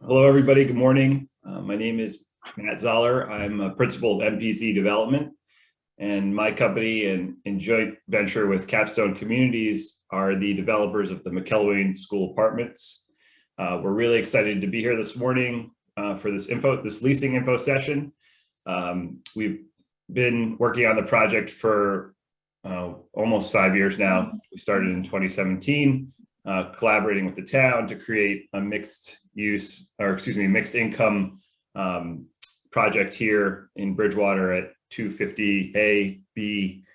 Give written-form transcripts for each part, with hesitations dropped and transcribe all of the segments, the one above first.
Hello, everybody. Good morning. My name is Matt Zoller. I'm a principal of MPC Development, and my company and in joint venture with Capstone Communities are the developers of the McElwain School Apartments. We're really excited to be here this morning for this leasing info session. We've been working on the project for almost 5 years now. We started in 2017. Collaborating with the town to create a mixed income project here in Bridgewater at 250A, B,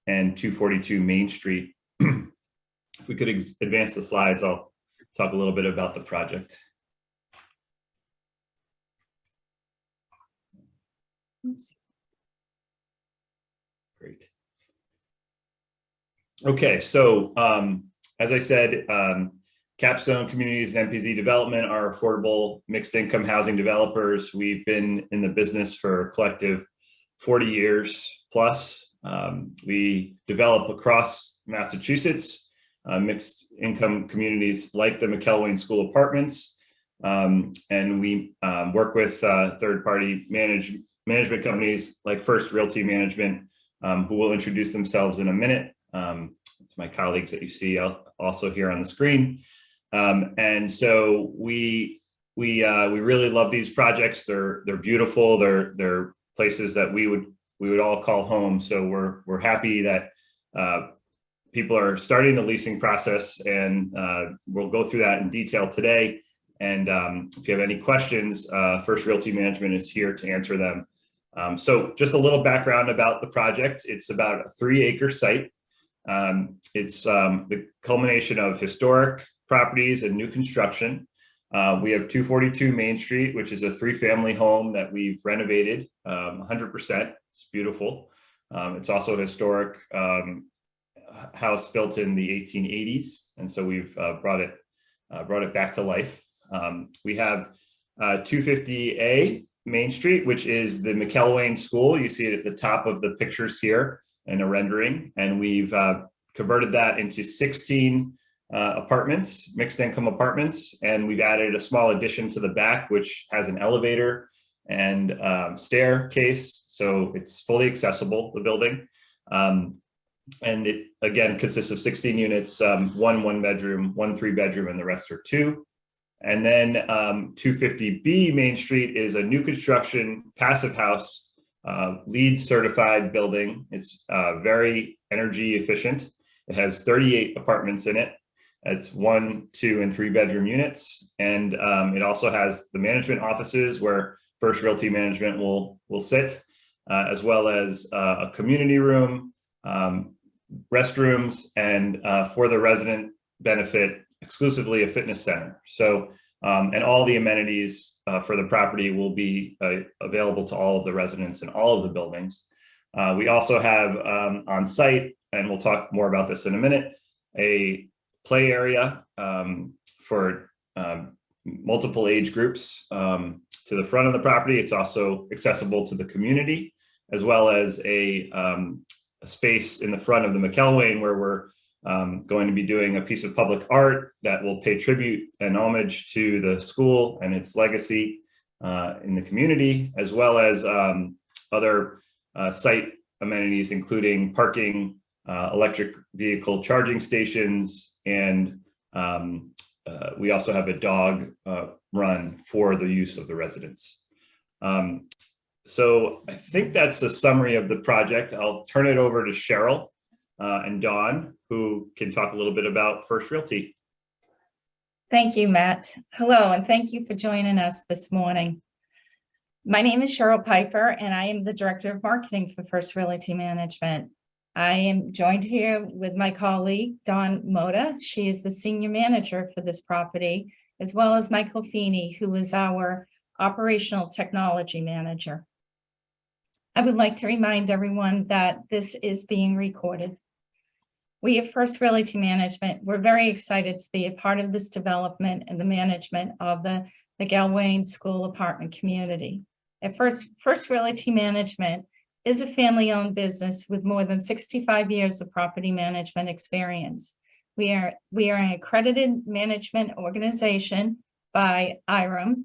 and 242 Main Street. If we could advance the slides, I'll talk a little bit about the project. Oops. Great. Okay, so as I said, Capstone Communities and MPC Development are affordable mixed income housing developers. We've been in the business for a collective 40 years plus. We develop across Massachusetts mixed income communities like the McElwain School Apartments. And we work with third-party management companies like First Realty Management, who will introduce themselves in a minute. It's my colleagues that you see also here on the screen. And so we really love these projects. They're beautiful. They're places that we would all call home. So we're happy that people are starting the leasing process, and we'll go through that in detail today. And if you have any questions, First Realty Management is here to answer them. So just a little background about the project. It's about a 3-acre site. It's the culmination of historic properties and new construction. We have 242 Main Street, which is a 3-family home that we've renovated 100%. It's beautiful. It's also a historic house built in the 1880s, and so we've brought it back to life. We have 250A Main Street, which is the McElwain School. You see it at the top of the pictures here in a rendering, and we've converted that into 16 apartments, mixed income apartments, and we've added a small addition to the back, which has an elevator and staircase, so it's fully accessible, the building. And it again consists of 16 units, one bedroom, 1 3-bedroom, and the rest are 2. And then 250B Main Street is a new construction passive house, LEED certified building. It's very energy efficient. It has 38 apartments in it. It's 1, 2, and 3-bedroom units. And it also has the management offices where First Realty Management will sit, as well as a community room, restrooms, and for the resident benefit, exclusively a fitness center. So, and all the amenities for the property will be available to all of the residents in all of the buildings. We also have on site, and we'll talk more about this in a minute, a play area for multiple age groups to the front of the property. It's also accessible to the community, as well as a space in the front of the McElwain where we're going to be doing a piece of public art that will pay tribute and homage to the school and its legacy in the community, as well as other site amenities, including parking, electric vehicle charging stations, and we also have a dog run for the use of the residents. So I think that's a summary of the project. I'll turn it over to Cheryl and Dawn, who can talk a little bit about First Realty. Thank you, Matt. Hello, and thank you for joining us this morning. My name is Cheryl Piper, and I am the Director of Marketing for First Realty Management. I am joined here with my colleague, Dawn Moda. She is the Senior Manager for this property, as well as Michael Feeney, who is our Operational Technology Manager. I would like to remind everyone that this is being recorded. We at First Realty Management, we're very excited to be a part of this development and the management of the McElwain School Apartment community. At First Realty Management is a family-owned business with more than 65 years of property management experience. We are an accredited management organization by IRM,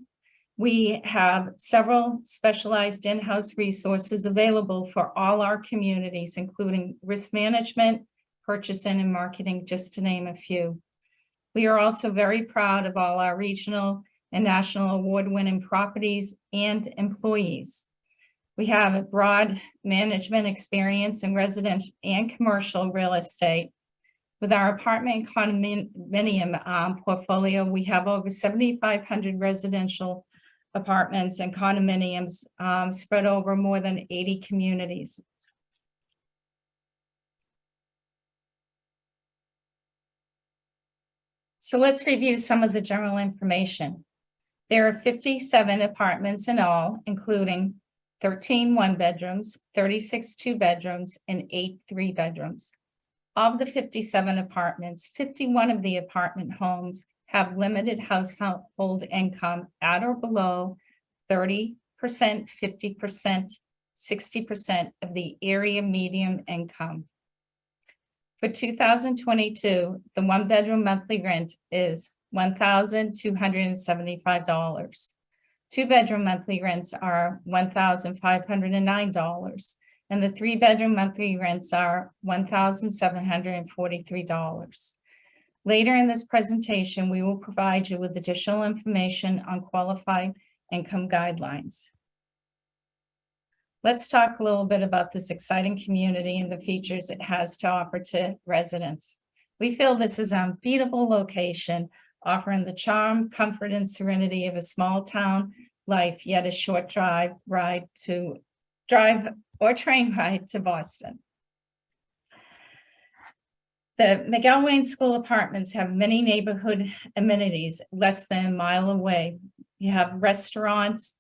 We have several specialized in-house resources available for all our communities, including risk management, purchasing, and marketing, just to name a few. We are also very proud of all our regional and national award-winning properties and employees. We have a broad management experience in residential and commercial real estate. With our apartment condominium portfolio, we have over 7,500 residential apartments and condominiums spread over more than 80 communities. So let's review some of the general information. There are 57 apartments in all, including 13 one-bedrooms, 36 two-bedrooms, and 8 three-bedrooms. Of the 57 apartments, 51 of the apartment homes have limited household income at or below 30%, 50%, 60% of the area median income. For 2022, the one-bedroom monthly rent is $1,275. Two-bedroom monthly rents are $1,509, and the three-bedroom monthly rents are $1,743. Later in this presentation, we will provide you with additional information on qualified income guidelines. Let's talk a little bit about this exciting community and the features it has to offer to residents. We feel this is an unbeatable location, offering the charm, comfort, and serenity of a small town life, yet a short drive or train ride to Boston. The McElwain School Apartments have many neighborhood amenities less than a mile away. You have restaurants,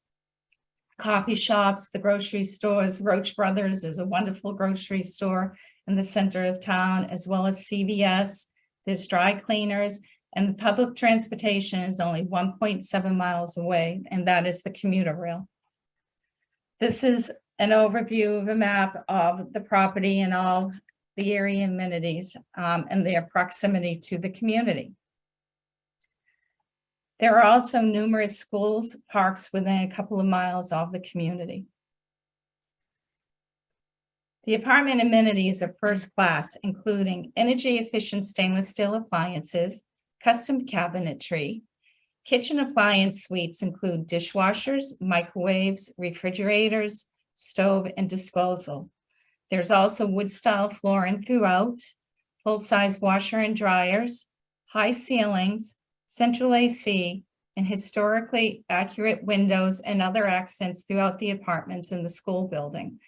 coffee shops, the grocery stores. Roach Brothers is a wonderful grocery store in the center of town, as well as CVS. There's dry cleaners, and the public transportation is only 1.7 miles away, and that is the commuter rail. This is an overview of a map of the property and all the area amenities and their proximity to the community. There are also numerous schools, parks within a couple of miles of the community. The apartment amenities are first class, including energy-efficient stainless steel appliances, custom cabinetry. Kitchen appliance suites include dishwashers, microwaves, refrigerators, stove, and disposal. There's also wood-style flooring throughout, full-size washer and dryers, high ceilings, central AC, and historically accurate windows and other accents throughout the apartments in the school building.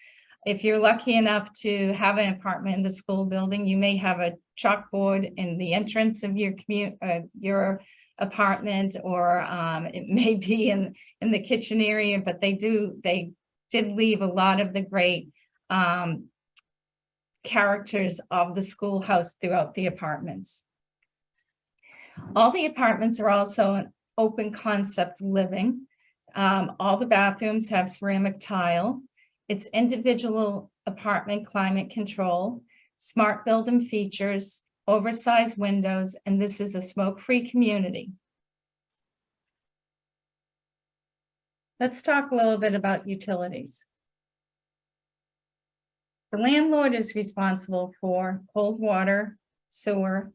If you're lucky enough to have an apartment in the school building, you may have a chalkboard in the entrance of your apartment, or it may be in the kitchen area, but they did leave a lot of the great characters of the schoolhouse throughout the apartments. All the apartments are also an open concept living. All the bathrooms have ceramic tile. It's individual apartment climate control, smart building features, oversized windows, and this is a smoke-free community. Let's talk a little bit about utilities. The landlord is responsible for cold water, sewer,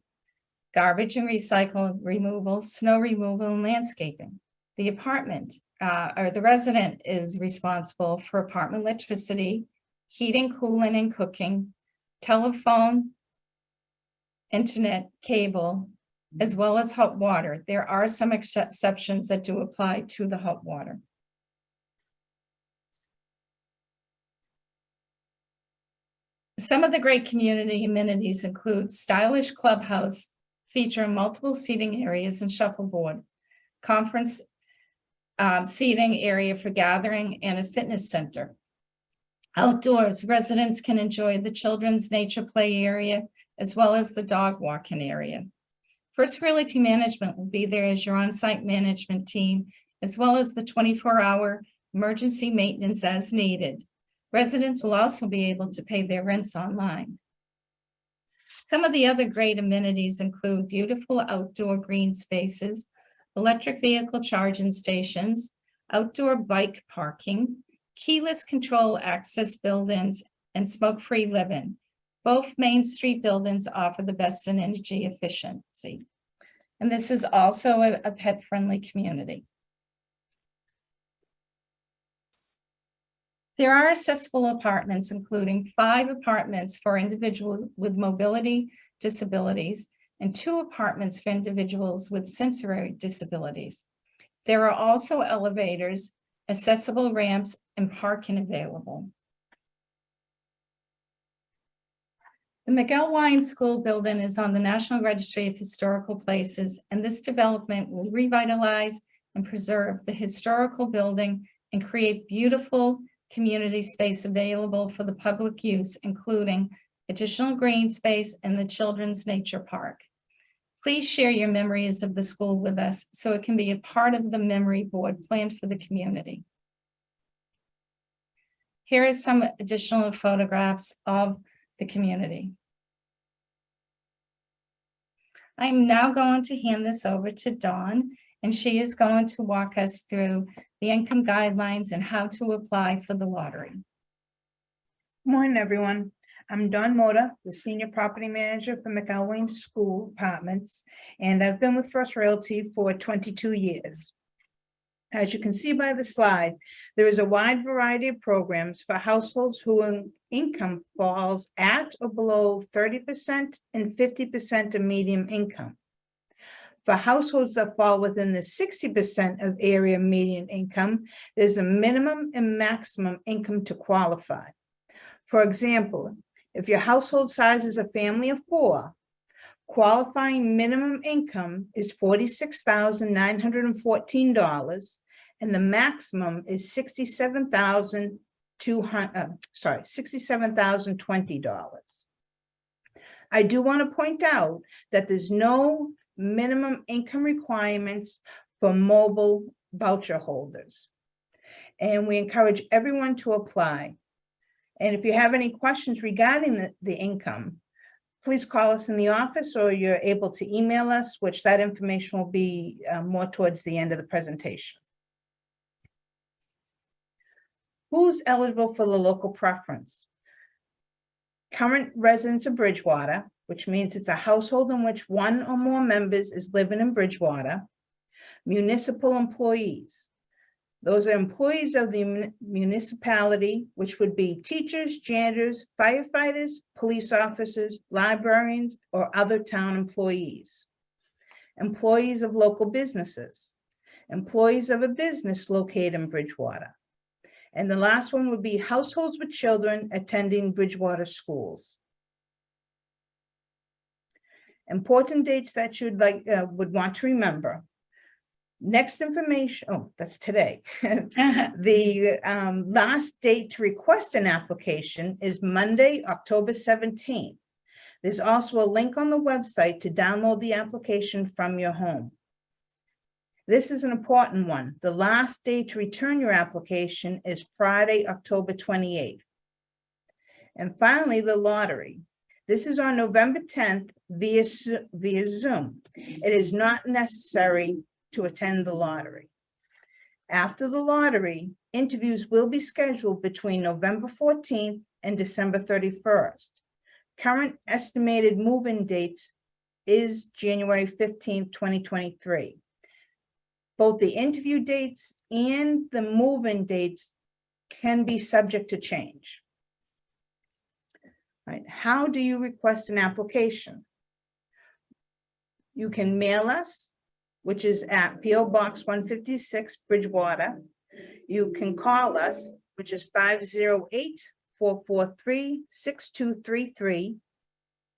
garbage and recycle removal, snow removal, and landscaping. The apartment or the resident is responsible for apartment electricity, heating, cooling, and cooking, telephone, internet, cable, as well as hot water. There are some exceptions that do apply to the hot water. Some of the great community amenities include stylish clubhouse featuring multiple seating areas and shuffleboard, conference seating area for gathering, and a fitness center. Outdoors, residents can enjoy the children's nature play area as well as the dog walking area. First Realty Management will be there as your on-site management team, as well as the 24-hour emergency maintenance as needed. Residents will also be able to pay their rents online. Some of the other great amenities include beautiful outdoor green spaces, electric vehicle charging stations, outdoor bike parking, keyless control access buildings, and smoke-free living. Both Main Street buildings offer the best in energy efficiency. And this is also a pet-friendly community. There are accessible apartments, including 5 apartments for individuals with mobility disabilities and 2 apartments for individuals with sensory disabilities. There are also elevators, accessible ramps, and parking available. The McElwain School building is on the National Registry of Historical Places, and this development will revitalize and preserve the historical building and create beautiful community space available for the public use, including additional green space and the Children's Nature Park. Please share your memories of the school with us so it can be a part of the memory board planned for the community. Here are some additional photographs of the community. I'm now going to hand this over to Dawn, and she is going to walk us through the income guidelines and how to apply for the lottery. Good morning, everyone. I'm Dawn Moda, the Senior Property Manager for McElwain School Apartments, and I've been with First Realty for 22 years. As you can see by the slide, there is a wide variety of programs for households whose income falls at or below 30% and 50% of median income. For households that fall within the 60% of area median income, there's a minimum and maximum income to qualify. For example, if your household size is a family of 4, qualifying minimum income is $46,914, and the maximum is $67,020. I do want to point out that there's no minimum income requirements for mobile voucher holders, and we encourage everyone to apply. And if you have any questions regarding the income, please call us in the office, or you're able to email us, which that information will be more towards the end of the presentation. Who's eligible for the local preference? Current residents of Bridgewater, which means it's a household in which 1 or more members is living in Bridgewater. Municipal employees. Those are employees of the municipality, which would be teachers, janitors, firefighters, police officers, librarians, or other town employees. Employees of local businesses. Employees of a business located in Bridgewater. And the last one would be households with children attending Bridgewater schools. Important dates that you'd would want to remember. Next information, oh, that's today. The last date to request an application is Monday, October 17th. There's also a link on the website to download the application from your home. This is an important one. The last day to return your application is Friday, October 28th. And finally, the lottery. This is on November 10th via Zoom. It is not necessary to attend the lottery. After the lottery, interviews will be scheduled between November 14th and December 31st. Current estimated move-in date is January 15th, 2023. Both the interview dates and the move-in dates can be subject to change. Right. How do you request an application? You can mail us, which is at P.O. Box 156, Bridgewater. You can call us, which is 508-443-6233.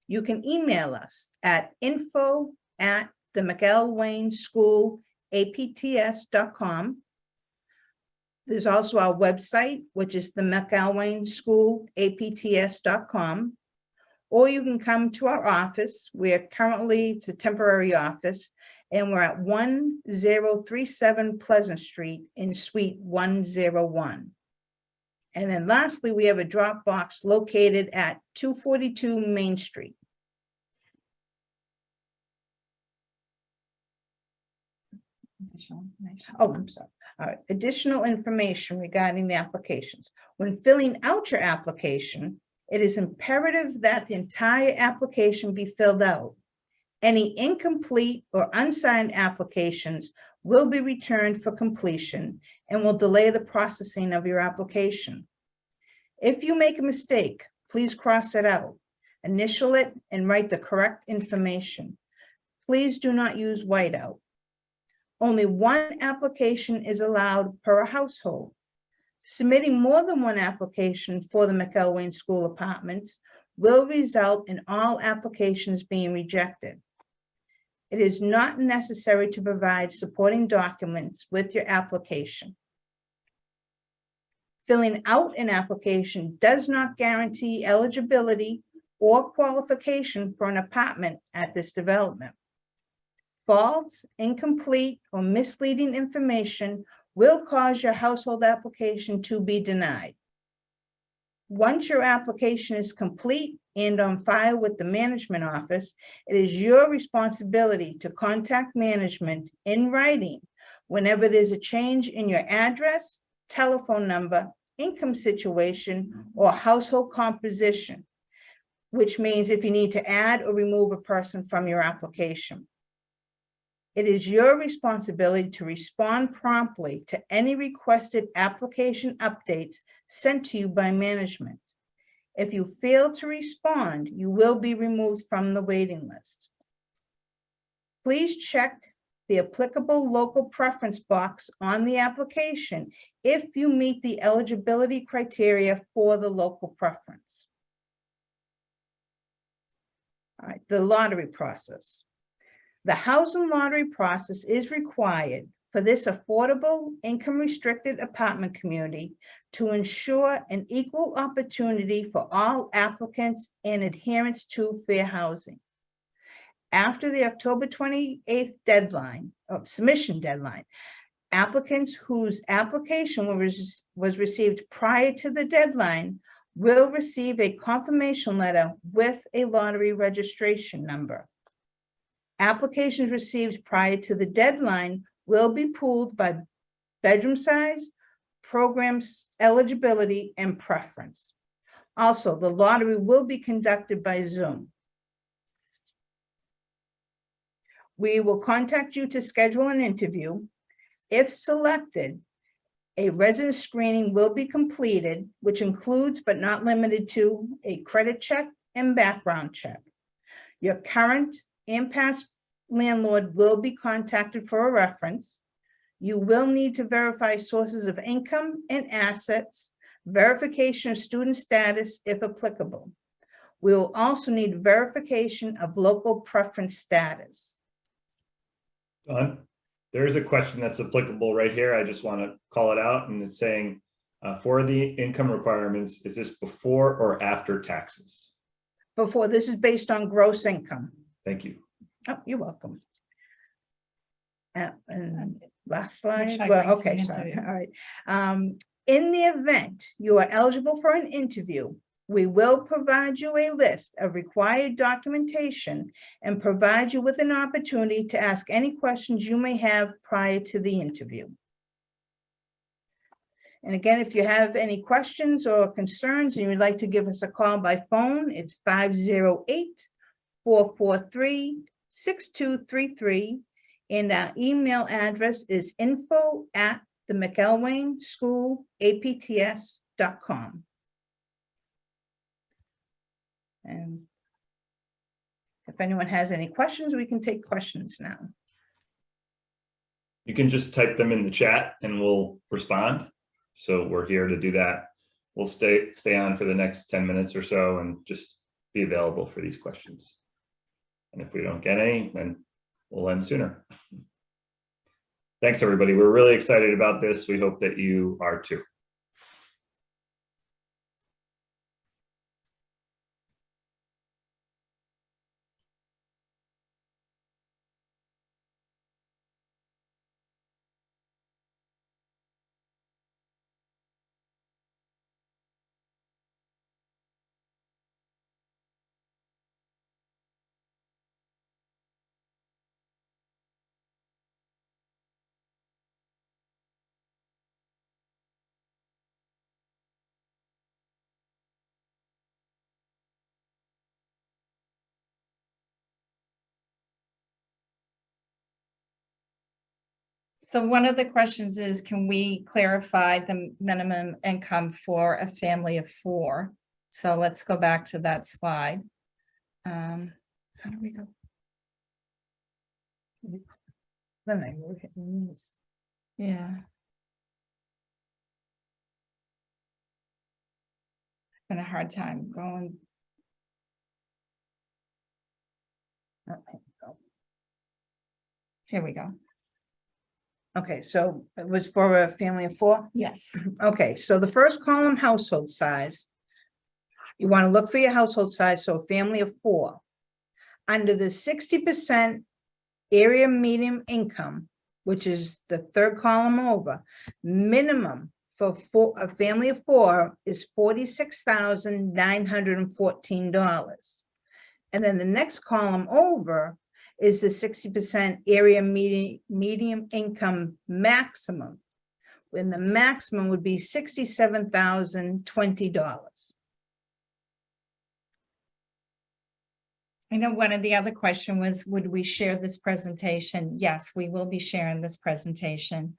You can email us at info@the-McElwain-School-APTS.com. There's also our website, which is the McElwain-School-APTS.com. Or you can come to our office. It's a temporary office, and we're at 1037 Pleasant Street in Suite 101. And then lastly, we have a drop box located at 242 Main Street. Oh, I'm sorry. Additional information regarding the applications. When filling out your application, it is imperative that the entire application be filled out. Any incomplete or unsigned applications will be returned for completion and will delay the processing of your application. If you make a mistake, please cross it out, initial it, and write the correct information. Please do not use whiteout. Only one application is allowed per household. Submitting more than one application for the McElwain School Apartments will result in all applications being rejected. It is not necessary to provide supporting documents with your application. Filling out an application does not guarantee eligibility or qualification for an apartment at this development. False, incomplete, or misleading information will cause your household application to be denied. Once your application is complete and on file with the management office, it is your responsibility to contact management in writing whenever there's a change in your address, telephone number, income situation, or household composition, which means if you need to add or remove a person from your application. It is your responsibility to respond promptly to any requested application updates sent to you by management. If you fail to respond, you will be removed from the waiting list. Please check the applicable local preference box on the application if you meet the eligibility criteria for the local preference. All right, the lottery process. The housing lottery process is required for this affordable, income-restricted apartment community to ensure an equal opportunity for all applicants and adherence to fair housing. After the October 28th deadline, submission deadline, applicants whose application was received prior to the deadline will receive a confirmation letter with a lottery registration number. Applications received prior to the deadline will be pooled by bedroom size, programs eligibility, and preference. Also, the lottery will be conducted by Zoom. We will contact you to schedule an interview. If selected, a resident screening will be completed, which includes but not limited to a credit check and background check. Your current and past landlord will be contacted for a reference. You will need to verify sources of income and assets, verification of student status if applicable. We will also need verification of local preference status. Don, there is a question that's applicable right here. I just want to call it out, and it's saying, for the income requirements, is this before or after taxes? Before. This is based on gross income. Thank you. Oh, you're welcome. And last slide. I Well, bring to okay, the sorry. interview. All right. In the event you are eligible for an interview, we will provide you a list of required documentation and provide you with an opportunity to ask any questions you may have prior to the interview. And again, if you have any questions or concerns and you'd like to give us a call by phone, it's 508-443-6233. And our email address is info@the McElwain School Apts.com. And if anyone has any questions, we can take questions now. You can just type them in the chat and we'll respond. So we're here to do that. We'll stay on for the next 10 minutes or so and just be available for these questions. And if we don't get any, then we'll end sooner. Thanks, everybody. We're really excited about this. We hope that you are too. So one of the questions is, can we clarify the minimum income for a family of 4? So let's go back to that slide. How do we go? Then I look at these. Yeah. Been a hard time going. Here we go. Okay, so it was for a family of 4? Yes. Okay, so the first column, household size. You want to look for your household size, so a family of 4. Under the 60% area median income, which is the third column over, minimum for a family of 4 is $46,914. And then the next column over is the 60% area median income maximum, when the maximum would be $67,020. I know one of the other question was, would we share this presentation? Yes, we will be sharing this presentation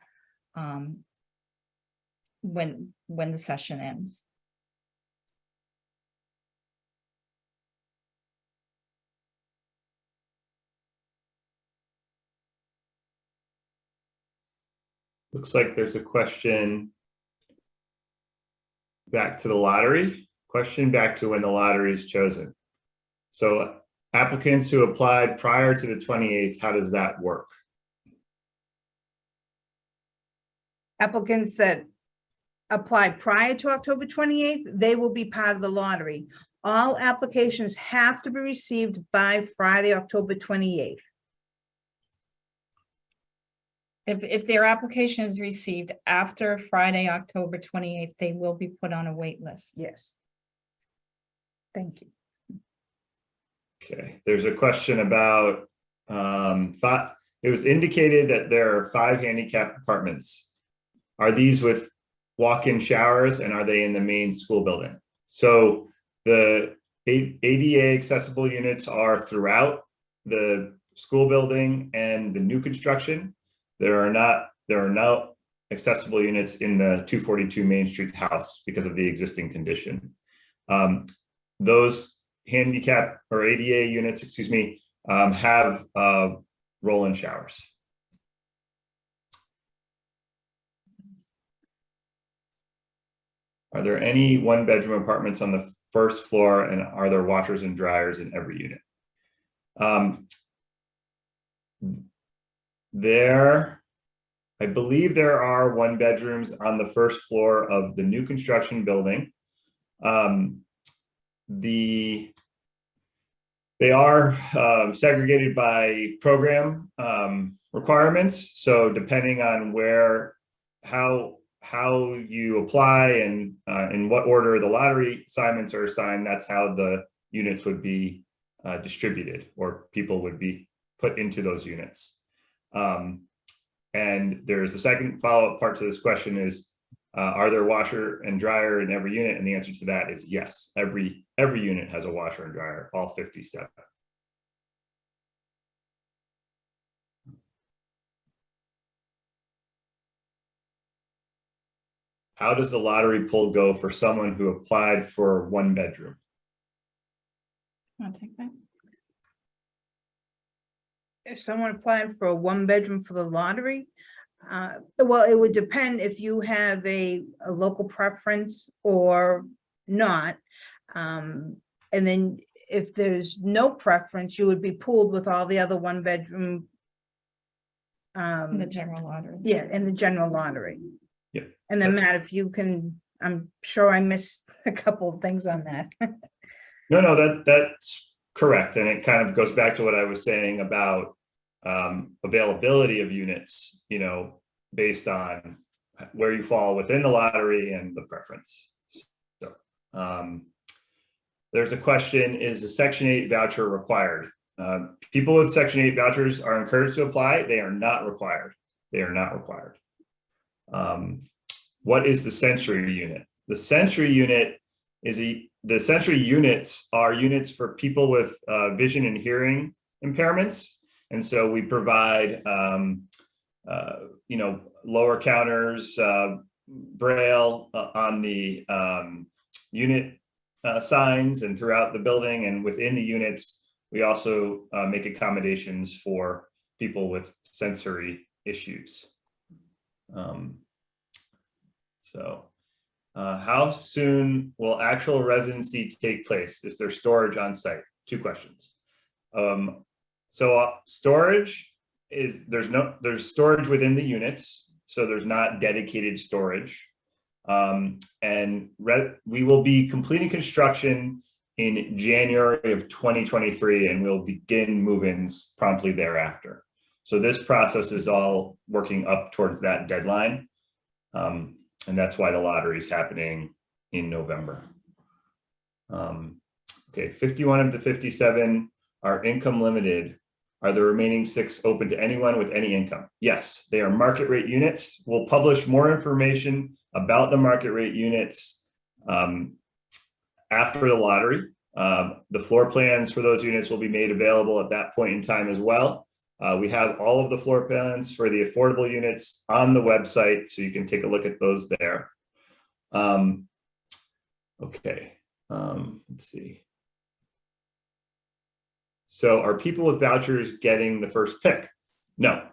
when the session ends. Looks like there's a question back to the lottery. Question back to when the lottery is chosen. So applicants who applied prior to the 28th, how does that work? Applicants that applied prior to October 28th, they will be part of the lottery. All applications have to be received by Friday, October 28th. If their application is received after Friday, October 28th, they will be put on a wait list. Yes. Thank you. Okay, there's a question about, it was indicated that there are 5 handicap apartments. Are these with walk-in showers and are they in the main school building? So the ADA accessible units are throughout the school building and the new construction. There are no accessible units in the 242 Main Street house because of the existing condition. Those handicap or ADA units, excuse me, have roll-in showers. Are there any 1-bedroom apartments on the first floor, and are there washers and dryers in every unit? I believe there are 1-bedrooms on the first floor of the new construction building. They are segregated by program requirements. So depending on how you apply and in what order the lottery assignments are assigned, that's how the units would be distributed, or people would be put into those units. And there's the second follow-up part to this question is, are there washer and dryer in every unit? And the answer to that is yes. Every unit has a washer and dryer, all 57. How does the lottery pool go for someone who applied for 1-bedroom? I'll take that. If someone applied for a 1-bedroom for the lottery, well, it would depend if you have a local preference or not. And then if there's no preference, you would be pooled with all the other 1-bedroom. In the general lottery. Yeah, in the general lottery. Yeah. And then Matt, if you can, I'm sure I missed a couple of things on that. No, that's correct. And it kind of goes back to what I was saying about availability of units, based on where you fall within the lottery and the preference. So there's a question, is a Section 8 voucher required? People with Section 8 vouchers are encouraged to apply. They are not required. They are not required. What is the sensory unit? The sensory unit is the sensory units are units for people with vision and hearing impairments. And so we provide lower counters, braille on the unit signs and throughout the building, and within the units, we also make accommodations for people with sensory issues. How soon will actual residency take place? Is there storage on site? 2 questions. Storage is, there's storage within the units, so there's not dedicated storage. We will be completing construction in January of 2023, and we'll begin move-ins promptly thereafter. So this process is all working up towards that deadline. And that's why the lottery is happening in November. Okay, 51 of the 57 are income limited. Are the remaining 6 open to anyone with any income? Yes, they are market rate units. We'll publish more information about the market rate units after the lottery. The floor plans for those units will be made available at that point in time as well. We have all of the floor plans for the affordable units on the website, so you can take a look at those there. Okay, let's see. So are people with vouchers getting the first pick? No.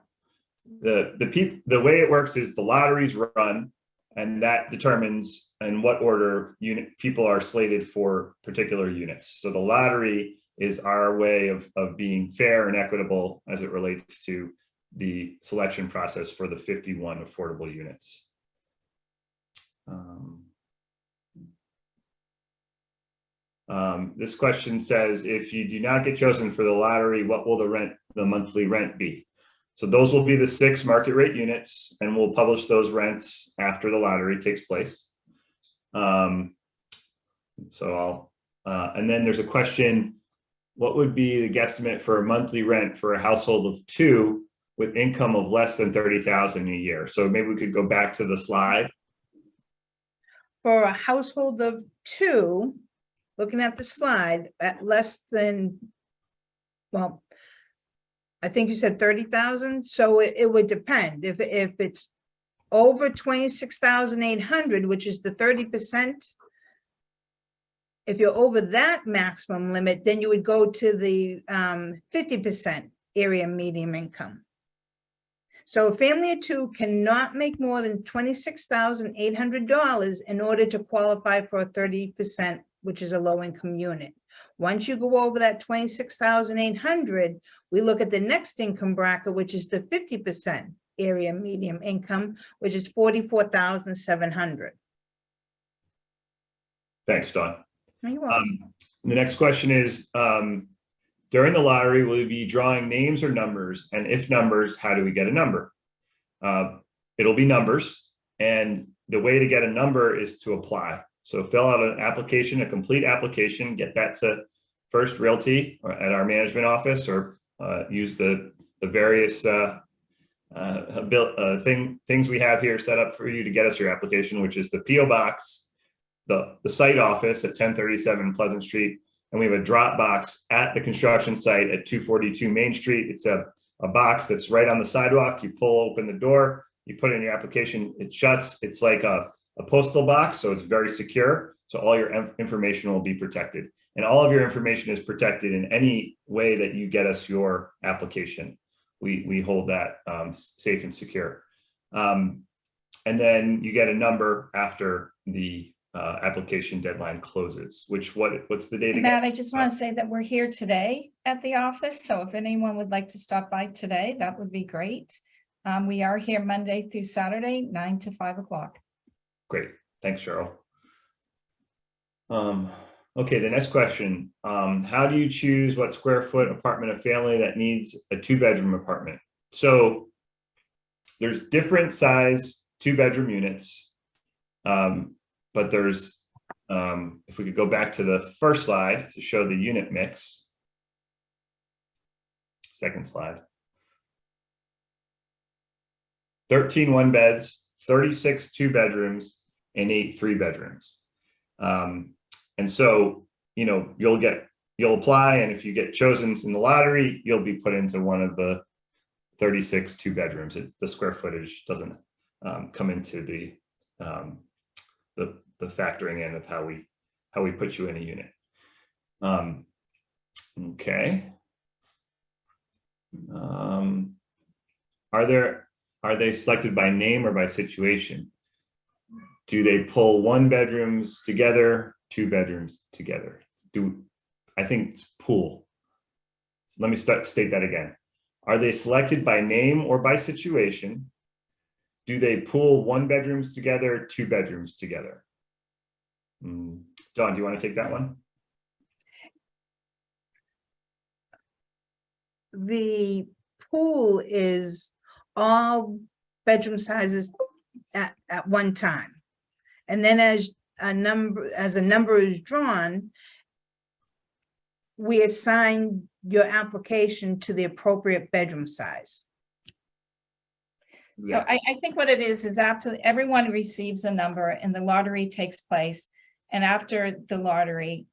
The way it works is the lotteries run, and that determines in what order people are slated for particular units. So the lottery is our way of being fair and equitable as it relates to the selection process for the 51 affordable units. This question says, if you do not get chosen for the lottery, what will the monthly rent be? So those will be the 6 market rate units, and we'll publish those rents after the lottery takes place. And then there's a question, what would be the guesstimate for a monthly rent for a household of 2 with income of less than $30,000 a year? So maybe we could go back to the slide. For a household of 2, looking at the slide, at less than, well, I think you said 30,000. So it would depend. If it's over 26,800, which is the 30%, if you're over that maximum limit, then you would go to the 50% area median income. So a family of 2 cannot make more than $26,800 in order to qualify for a 30%, which is a low income unit. Once you go over that 26,800, we look at the next income bracket, which is the 50% area median income, which is 44,700. Thanks, Dawn. You're welcome. The next question is, during the lottery, will you be drawing names or numbers? And if numbers, how do we get a number? It'll be numbers. And the way to get a number is to apply. So fill out an application, a complete application, get that to First Realty or at our management office, or use the various things we have here set up for you to get us your application, which is the P.O. Box, the site office at 1037 Pleasant Street, and we have a drop box at the construction site at 242 Main Street. It's a box that's right on the sidewalk. You pull open the door, you put in your application, it shuts. It's like a postal box, so it's very secure. So all your information will be protected. And all of your information is protected in any way that you get us your application. We hold that safe and secure. And then you get a number after the application deadline closes. What's the date again? Matt, I just want to say that we're here today at the office. So if anyone would like to stop by today, that would be great. We are here Monday through Saturday, 9 to 5 o'clock. Great. Thanks, Cheryl. Okay, the next question. How do you choose what square foot apartment a family that needs a 2-bedroom apartment? So there's different size 2-bedroom units. But there's, if we could go back to the first slide to show the unit mix. Second slide. 13 1-beds, 36 2-bedrooms, and 8 3-bedrooms. And so, you'll apply, and if you get chosen in the lottery, you'll be put into one of the 36 two bedrooms. The square footage doesn't come into the factoring in of how we put you in a unit. Okay. Are they selected by name or by situation? Do they pull one bedrooms together, two bedrooms together? I think it's pool. Let me state that again. Are they selected by name or by situation? Do they pull one bedrooms together, two bedrooms together? Dawn, do you want to take that one? The pool is all bedroom sizes at one time. And then as a number is drawn, we assign your application to the appropriate bedroom size. So I think what it is after everyone receives a number and the lottery takes place, and after the lottery,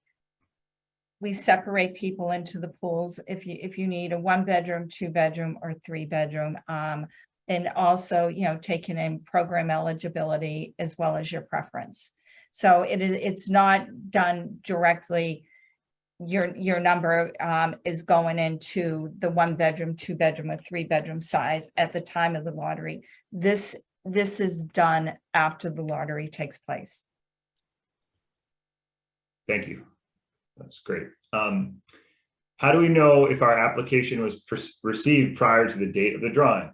we separate people into the pools if you need a 1-bedroom, 2-bedroom, or 3-bedroom, and also, you know, taking in program eligibility as well as your preference. So it's not done directly. Your number is going into the 1-bedroom, 2-bedroom, or 3-bedroom size at the time of the lottery. This is done after the lottery takes place. Thank you. That's great. How do we know if our application was received prior to the date of the drawing?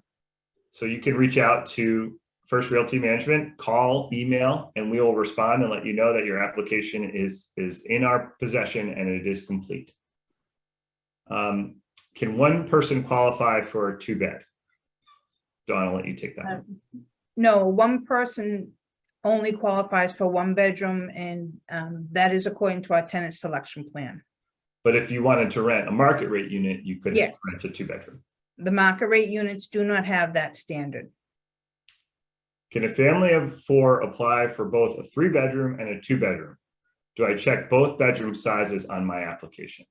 So you can reach out to First Realty Management, call, email, and we will respond and let you know that your application is in our possession and it is complete. Can one person qualify for a 2-bed? Dawn, I'll let you take that one. No, one person only qualifies for 1-bedroom, and that is according to our tenant selection plan. But if you wanted to rent a market rate unit, you could Yes. rent a 2-bedroom. The market rate units do not have that standard. Can a family of 4 apply for both a 3-bedroom and a 2-bedroom? Do I check both bedroom sizes on my application?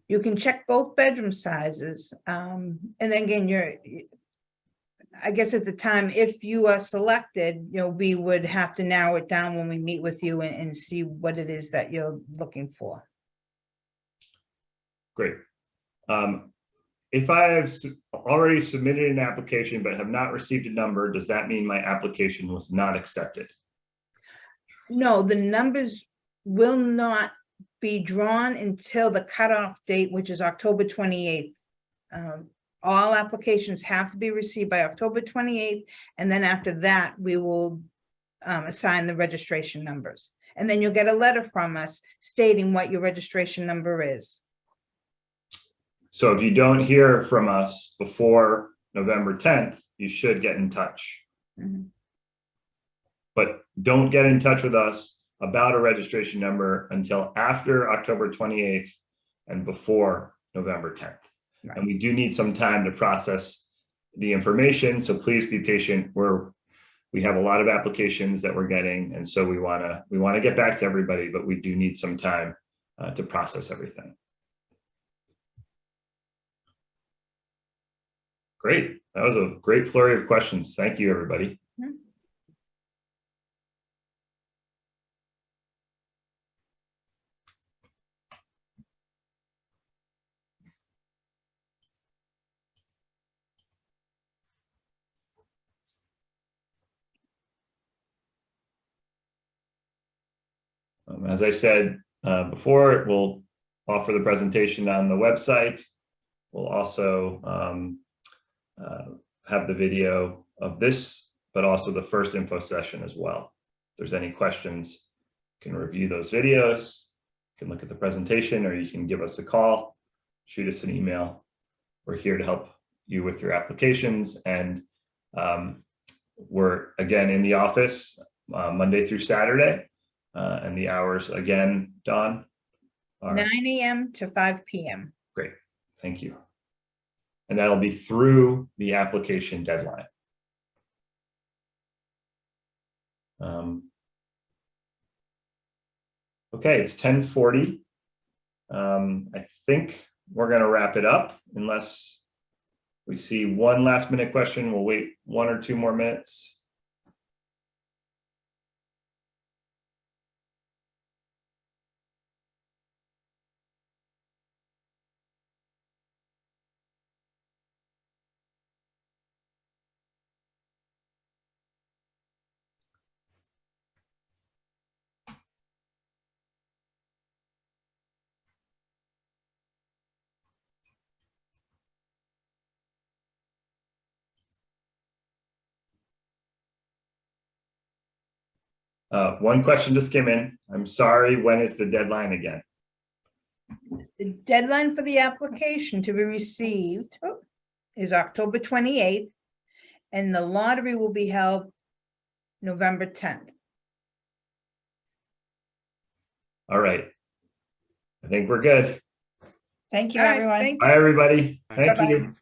You can check both bedroom sizes. And then again, I guess at the time, if you are selected, you know, we would have to narrow it down when we meet with you and see what it is that you're looking for. Great. If I have already submitted an application but have not received a number, does that mean my application was not accepted? No, the numbers will not be drawn until the cutoff date, which is October 28th. All applications have to be received by October 28th, and then after that, we will assign the registration numbers. And then you'll get a letter from us stating what your registration number is. So if you don't hear from us before November 10th, you should get in touch. Mm-hmm. But don't get in touch with us about a registration number until after October 28th and before November 10th. Right. And we do need some time to process the information, so please be patient. We have a lot of applications that we're getting, and so we want to get back to everybody, but we do need some time to process everything. Great. That was a great flurry of questions. Thank you, everybody. As I said before, we'll offer the presentation on the website. We'll also have the video of this, but also the first info session as well. If there's any questions, you can review those videos, you can look at the presentation, or you can give us a call, shoot us an email. We're here to help you with your applications, and we're again in the office Monday through Saturday, and the hours again, Dawn, are 9 a.m. to 5 p.m. Great, thank you. And that'll be through the application deadline. Okay, it's 10:40. I think we're going to wrap it up unless We see one last minute question. We'll wait 1 or 2 more minutes. One question just came in. I'm sorry, when is the deadline again? The deadline for the application to be received is October 28th, and the lottery will be held November 10th. All right. I think we're good. Thank you, All right, everyone. thank you. Bye, everybody. Thank Bye-bye. you.